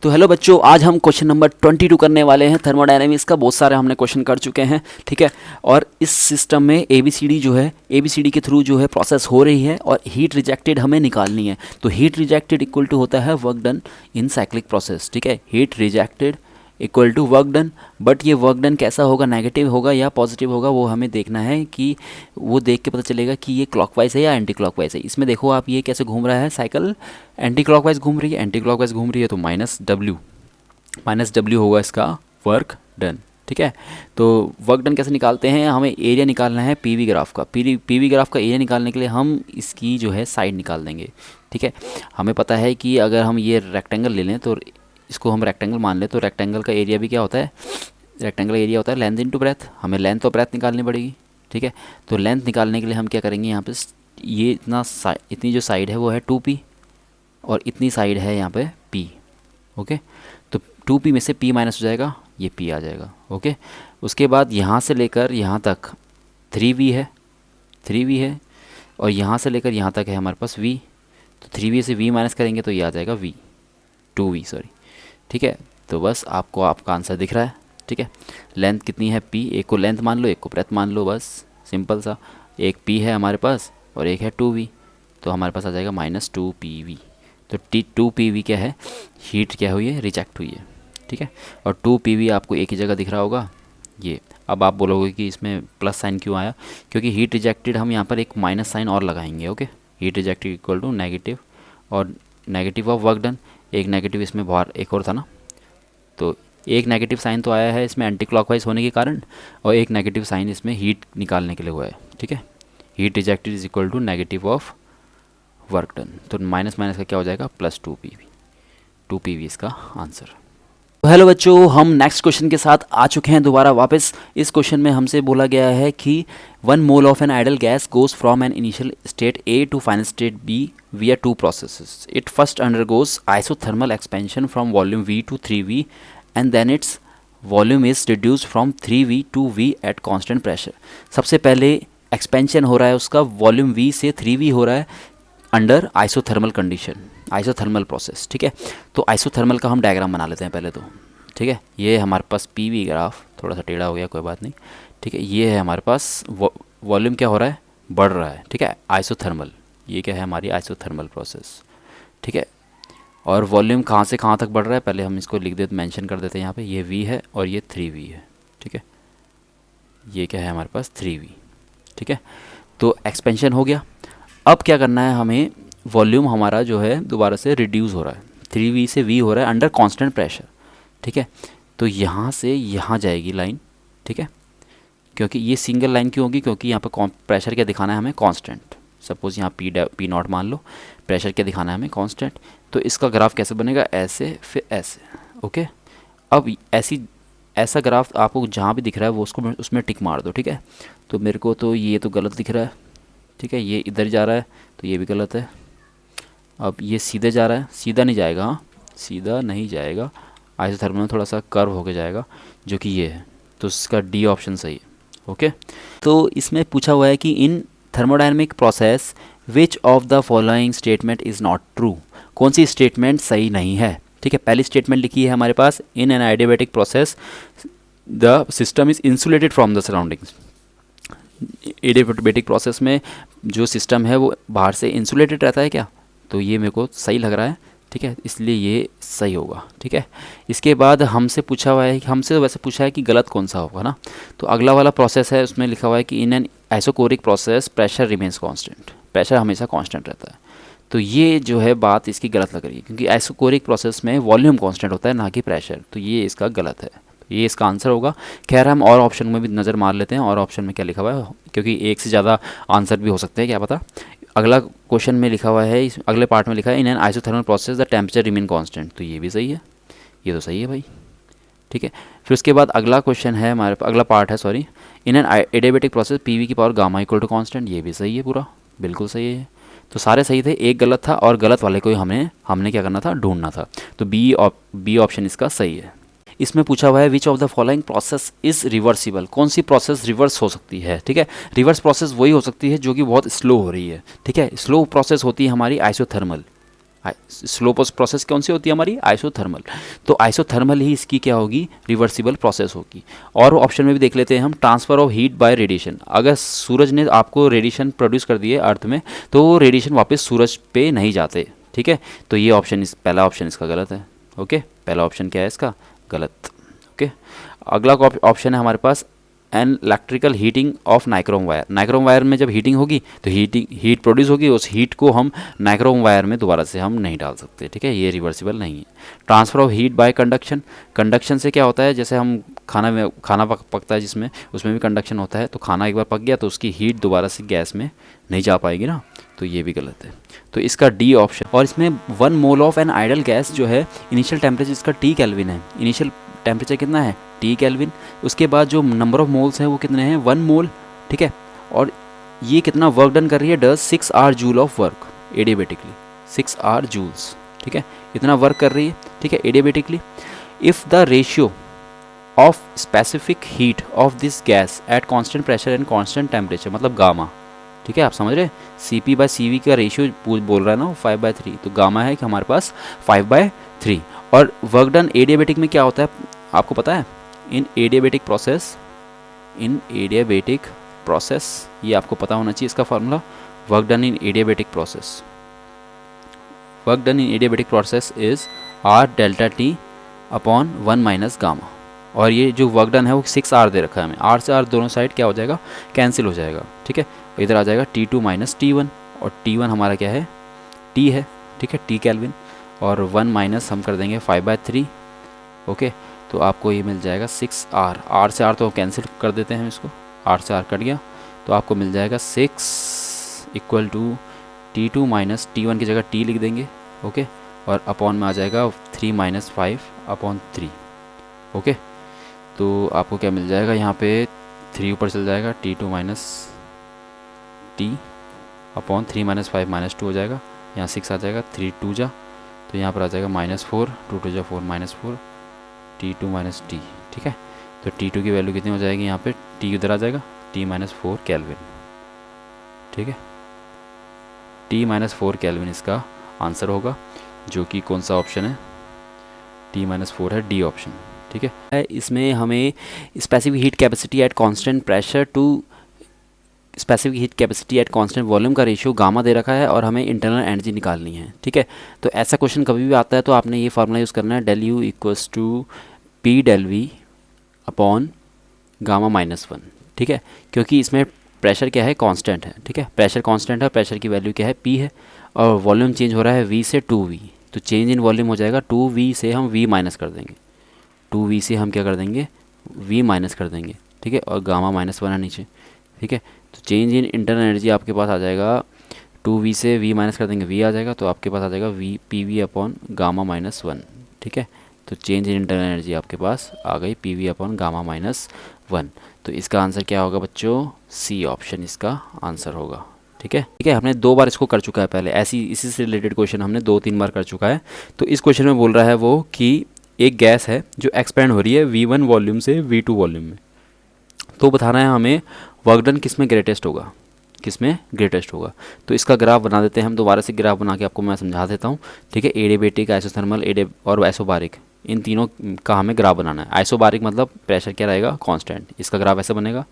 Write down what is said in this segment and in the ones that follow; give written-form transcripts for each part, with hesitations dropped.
तो हेलो बच्चों, आज हम क्वेश्चन नंबर 22 करने वाले हैं थर्मोडायनेमिक्स का। बहुत सारे हमने क्वेश्चन कर चुके हैं, ठीक है। और इस सिस्टम में एबीसीडी जो है, एबीसीडी के थ्रू जो है प्रोसेस हो रही है और हीट रिजेक्टेड हमें निकालनी है। तो हीट रिजेक्टेड इक्वल टू होता है work done in cyclic process, ठीक है। Heat rejected equal to work done, but ये वर्क डन कैसा होगा, नेगेटिव होगा या पॉजिटिव होगा, वो हमें देखना है। कि वो देख के पता चलेगा कि ये क्लॉकवाइज है या एंटी क्लॉकवाइज है। इसमें देखो आप, ये कैसे घूम रहा है, साइकिल एंटी क्लॉकवाइज घूम रही है, एंटी क्लॉकवाइज घूम रही है, तो माइनस डब्ल्यू होगा इसका वर्क डन, ठीक है। तो वर्क डन कैसे निकालते हैं, हमें एरिया निकालना है पीवी ग्राफ का। पीवी ग्राफ का एरिया निकालने के लिए हम इसकी जो है साइड निकाल देंगे, ठीक है। हमें पता है कि अगर हम ये रेक्टेंगल ले लें, तो इसको हम रेक्टेंगल मान लें, तो रेक्टेंगल का एरिया भी क्या होता है, रेक्टेंगल एरिया होता है लेंथ इनटू ब्रेथ। हमें लेंथ और ब्रेथ निकालनी पड़ेगी, ठीक है। तो लेंथ निकालने के लिए हम क्या करेंगे, यहाँ पे ये इतनी जो साइड है वो है 2p और इतनी साइड है यहाँ पे p, ओके। तो 2p में से p माइनस हो जाएगा, ये p आ जाएगा, ओके। उसके बाद यहाँ से लेकर यहाँ तक 3v है और यहाँ से लेकर यहाँ तक है हमारे पास v। तो 3v से v माइनस करेंगे तो ये आ जाएगा 2v, सॉरी, ठीक है। तो बस आपको आपका आंसर दिख रहा है, ठीक है। लेंथ कितनी है p, एक को लेंथ मान लो, एक को ब्रेथ मान लो, बस सिंपल सा। एक p है हमारे पास और एक है 2v, तो हमारे पास आ जाएगा -2pv। तो 2pv क्या है, हीट क्या हुई है, रिजेक्ट हुई है, ठीक है। और 2pv आपको एक ही जगह दिख रहा होगा ये। अब आप बोलोगे कि इसमें प्लस साइन क्यों आया, क्योंकि हीट रिजेक्टेड हम यहाँ पर एक माइनस साइन और लगाएंगे, okay. Heat rejected equal to negative और नेगेटिव ऑफ वर्क डन। एक नेगेटिव इसमें बाहर एक और था ना, तो एक नेगेटिव साइन तो आया है इसमें एंटी क्लॉकवाइज होने के कारण, और एक नेगेटिव साइन इसमें हीट निकालने के लिए हुआ है, ठीक है। Heat rejected is equal to negative of work done, तो माइनस माइनस का क्या हो जाएगा, +2pv इसका आंसर। तो हेलो बच्चों, हम नेक्स्ट क्वेश्चन के साथ आ चुके हैं दोबारा वापस। इस क्वेश्चन में हमसे बोला गया है कि 1 mole of an ideal gas goes from an initial state A to final state B via 2 processes. It first undergoes isothermal expansion from volume V to 3V and then its volume is reduced from 3V to V at constant pressure. सबसे पहले expansion हो रहा है उसका, volume V से 3V हो रहा है under isothermal condition, isothermal process, ठीक है। तो आइसोथर्मल का हम डायग्राम बना लेते हैं पहले तो, ठीक है। ये हमारे पास पीवी ग्राफ थोड़ा सा टेढ़ा हो गया, कोई बात नहीं, ठीक है। ये है हमारे पास वॉल्यूम क्या हो रहा है, बढ़ रहा है, ठीक है, आइसोथर्मल। ये क्या है, हमारी आइसोथर्मल प्रोसेस, ठीक है। और वॉल्यूम कहाँ से कहाँ तक बढ़ रहा है, पहले हम इसको लिख देते, मेंशन कर देते हैं यहाँ पे। ये V है और ये 3V है, ठीक है। ये क्या है हमारे पास 3V, ठीक है। तो एक्सपेंशन हो गया। अब क्या करना है हमें, वॉल्यूम हमारा जो है दोबारा से रिड्यूस हो रहा है, 3V से V हो रहा है अंडर कांस्टेंट प्रेशर, ठीक है। तो यहाँ से यहाँ जाएगी लाइन, ठीक है। क्योंकि ये सिंगल लाइन क्यों होगी, क्योंकि यहाँ पर प्रेशर क्या दिखाना है हमें, कांस्टेंट। सपोज़ यहाँ P नॉट मान लो, प्रेशर क्या दिखाना है हमें, कांस्टेंट। तो इसका ग्राफ कैसे बनेगा, ऐसे फिर ऐसे, ओके। अब ऐसा ग्राफ आपको जहाँ भी दिख रहा है वो उसको उसमें टिक मार दो, ठीक है। तो मेरे को तो ये तो गलत दिख रहा है, ठीक है। ये इधर जा रहा है तो ये भी गलत है। अब ये सीधे जा रहा है, सीधा नहीं जाएगा, हाँ सीधा नहीं जाएगा, आइसोथर्मल में थोड़ा सा कर्व होके जाएगा, जो कि ये है। तो इसका डी ऑप्शन सही है, ओके। तो इसमें पूछा हुआ है कि इन thermodynamic process which of the following statement is not true, कौन सी स्टेटमेंट सही नहीं है, ठीक है। पहली स्टेटमेंट लिखी है हमारे पास, in an adiabatic process the system is insulated from the surroundings. Adiabatic process में जो सिस्टम है वो बाहर से इंसुलेटेड रहता है क्या, तो ये मेरे को सही लग रहा है, ठीक है, इसलिए ये सही होगा, ठीक है। इसके बाद हमसे पूछा हुआ है, हमसे वैसे पूछा है कि गलत कौन सा होगा ना। तो अगला वाला प्रोसेस है, उसमें लिखा हुआ है कि in an isochoric process pressure remains constant, pressure हमेशा कांस्टेंट रहता है। तो ये जो है बात इसकी गलत लग रही है, क्योंकि आइसोकोरिक प्रोसेस में वॉल्यूम कांस्टेंट होता है ना कि प्रेशर, तो ये इसका गलत है, तो ये इसका आंसर होगा। खैर हम और ऑप्शन में भी नज़र मार लेते हैं, और ऑप्शन में क्या लिखा हुआ है, क्योंकि एक से ज़्यादा आंसर भी हो सकते हैं, क्या पता। अगला क्वेश्चन में लिखा हुआ है, इस अगले पार्ट में लिखा है in an isothermal process the temperature remain constant, तो ये भी सही है, ये तो सही है भाई, ठीक है। फिर उसके बाद अगला क्वेश्चन है हमारे, अगला पार्ट है sorry, in an adiabatic process PV की power gamma equal to constant, ये भी सही है, पूरा बिल्कुल सही है। तो सारे सही थे, एक गलत था, और गलत वाले को हमने क्या करना था, ढूंढना था। तो बी ऑप्शन इसका सही है। इसमें पूछा हुआ है which of the following process is reversible, कौन सी प्रोसेस रिवर्स हो सकती है, ठीक है। रिवर्स प्रोसेस वही हो सकती है जो कि बहुत स्लो हो रही है, ठीक है। स्लो प्रोसेस होती है हमारी आइसोथर्मल, स्लो प्रोसेस कौन सी होती है हमारी? आइसोथर्मल। तो आइसोथर्मल ही इसकी क्या होगी? रिवर्सिबल प्रोसेस होगी। और ऑप्शन में भी देख लेते हैं हम, transfer of heat bye radiation. अगर सूरज ने आपको रेडिएशन प्रोड्यूस कर दिए अर्थ में, तो वो रेडिएशन वापस सूरज पे नहीं जाते, ठीक है। तो ये ऑप्शन पहला ऑप्शन इसका गलत है। ओके, पहला ऑप्शन क्या है इसका? गलत। ओके, अगला ऑप्शन है हमारे पास an electrical heating of nichrome wire. Nichrome wire में जब हीटिंग होगी तो हीट प्रोड्यूस होगी, उस हीट को हम नाइक्रोम वायर में दोबारा से हम नहीं डाल सकते, ठीक है, ये रिवर्सिबल नहीं है। Transfer of heat bye conduction. Conduction से क्या होता है, जैसे हम खाना पकता है जिसमें, उसमें भी कंडक्शन होता है। तो खाना एक बार पक गया तो उसकी हीट दोबारा से गैस में नहीं जा पाएगी ना, तो ये भी गलत है। तो इसका डी ऑप्शन। और इसमें 1 mole of an ideal gas जो है, इनिशियल टेम्परेचर इसका T केल्विन है। इनिशियल टेम्परेचर कितना है? T kelvin. उसके बाद जो नंबर ऑफ मोल्स हैं वो कितने हैं? 1 मोल, ठीक है। और ये कितना वर्क डन कर रही है? Does 6 R joule of work adiabatically, 6 R joules, ठीक है, इतना वर्क कर रही है, ठीक है, adiabatically. If the ratio of specific heat of this gas at constant pressure and constant temperature, मतलब गामा, ठीक है, आप समझ रहे हैं, CP/CV का रेशियो बोल रहा है ना 5/3, तो गामा है कि हमारे पास 5/3। और वर्क डन एडियाबेटिक में क्या होता है आपको पता है? इन एडियाबेटिक प्रोसेस, ये आपको पता होना चाहिए इसका formula. Work done in adiabatic process is R delta T upon 1 minus gamma. और ये जो वर्क डन है वो 6 R दे रखा है हमें, R से R दोनों साइड क्या हो जाएगा? कैंसिल हो जाएगा, ठीक है। इधर आ जाएगा T2 माइनस T1, और T1 हमारा क्या है? T है, ठीक है, T केल्विन। और 1 माइनस हम कर देंगे 5/3। ओके, तो आपको ये मिल जाएगा 6 R। R से R तो कैंसिल कर देते हैं इसको, R से R कट गया, तो आपको मिल जाएगा 6 equal to T2 minus T1 की जगह T लिख देंगे, ओके। और अपॉन में आ जाएगा 3 माइनस 5/3, ओके। तो आपको क्या मिल जाएगा? यहाँ पे 3 ऊपर चल जाएगा, T2 minus T upon 3 minus 5 minus 2 हो जाएगा, यहाँ 6 आ जाएगा, 3 2 जा, तो यहाँ पर आ जाएगा -4, 2 2 जा 4 -4, T2 माइनस T, ठीक है। तो T2 की वैल्यू कितनी हो जाएगी? यहाँ पे T उधर आ जाएगा, T-4 केल्विन, ठीक है। T-4 केल्विन इसका आंसर होगा, जो कि कौन सा ऑप्शन है? T-4 है, डी ऑप्शन, ठीक है। इसमें हमें specific heat capacity at constant pressure to specific heat capacity at constant volume का रेशियो गामा दे रखा है, और हमें इंटरनल एनर्जी निकालनी है, ठीक है। तो ऐसा क्वेश्चन कभी भी आता है तो आपने ये फार्मूला यूज़ करना है, del U equals to P del V upon gamma -1, ठीक है। क्योंकि इसमें प्रेशर क्या है? कांस्टेंट है, ठीक है, प्रेशर कांस्टेंट है, प्रेशर की वैल्यू क्या है? P है, और वॉल्यूम चेंज हो रहा है V से 2V, तो चेंज इन वॉल्यूम हो जाएगा 2V से हम V माइनस कर देंगे, 2V से हम क्या कर देंगे? V माइनस कर देंगे, ठीक है, और गामा -1 है नीचे, ठीक है। तो चेंज इन इंटरनल एनर्जी आपके पास आ जाएगा, 2V से V माइनस कर देंगे, V आ जाएगा, तो आपके पास आ जाएगा PV अपॉन गामा -1, ठीक है। तो चेंज इन इंटरनल एनर्जी आपके पास आ गई PV अपॉन गामा -1। तो इसका आंसर क्या होगा बच्चों? C ऑप्शन इसका आंसर होगा, ठीक है। ठीक है, हमने 2 बार इसको कर चुका है पहले, इसी से रिलेटेड क्वेश्चन हमने 2-3 बार कर चुका है। तो इस क्वेश्चन में बोल रहा है वो कि एक गैस है जो एक्सपेंड हो रही है V1 वॉल्यूम से V2 वॉल्यूम में, तो बताना है हमें वर्क डन किस में ग्रेटेस्ट होगा, तो इसका ग्राफ बना देते हैं हम। दोबारा से ग्राफ बना के आपको मैं समझा देता हूँ, ठीक है। एडियाबेटिक, आइसोथर्मल और आइसोबारिक, इन तीनों का हमें ग्राफ बनाना है। आइसोबारिक मतलब प्रेशर क्या रहेगा? कांस्टेंट, इसका ग्राफ ऐसे बनेगा,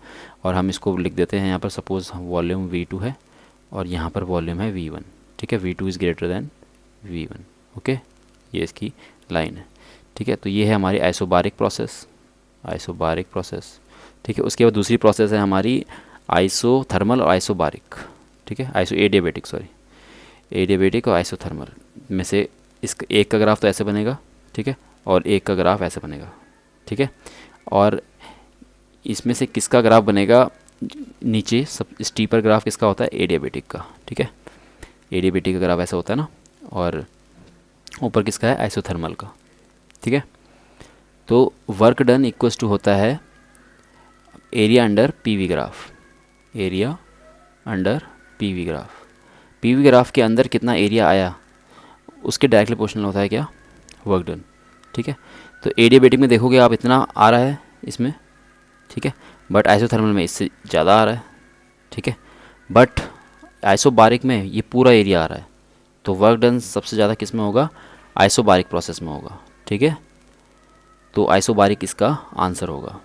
और हम इसको लिख देते हैं यहाँ पर, सपोज वॉल्यूम V2 है और यहाँ पर वॉल्यूम है V1, ठीक है, V2 is greater than V1, okay, ये इसकी लाइन है, ठीक है। तो ये है हमारी आइसोबारिक प्रोसेस, ठीक है। उसके बाद दूसरी प्रोसेस है हमारी आइसोथर्मल और आइसोबारिक, ठीक है, एडियाबेटिक और आइसोथर्मल में से इसका एक का ग्राफ तो ऐसे बनेगा, ठीक है, और एक का ग्राफ ऐसे बनेगा, ठीक है। और इसमें से किसका ग्राफ बनेगा नीचे? सब स्टीपर ग्राफ किसका होता है? एडियाबेटिक का, ठीक है, एडियाबेटिक का ग्राफ ऐसा होता है ना, और ऊपर किसका है? आइसोथर्मल का, ठीक है। तो वर्क डन इक्वल्स टू होता है area under PV graph, PV graph के अंदर कितना एरिया आया उसके डायरेक्टली प्रोपोर्शनल होता है क्या? वर्क डन, ठीक है। तो एडियाबेटिक में देखोगे आप इतना आ रहा है इसमें, ठीक है, बट आइसोथर्मल में इससे ज़्यादा आ रहा है, ठीक है, बट आइसोबारिक में ये पूरा एरिया आ रहा है, तो वर्क डन सबसे ज़्यादा किस में होगा, आइसोबारिक प्रोसेस में होगा। ठीक है, तो आइसोबारिक इसका आंसर होगा।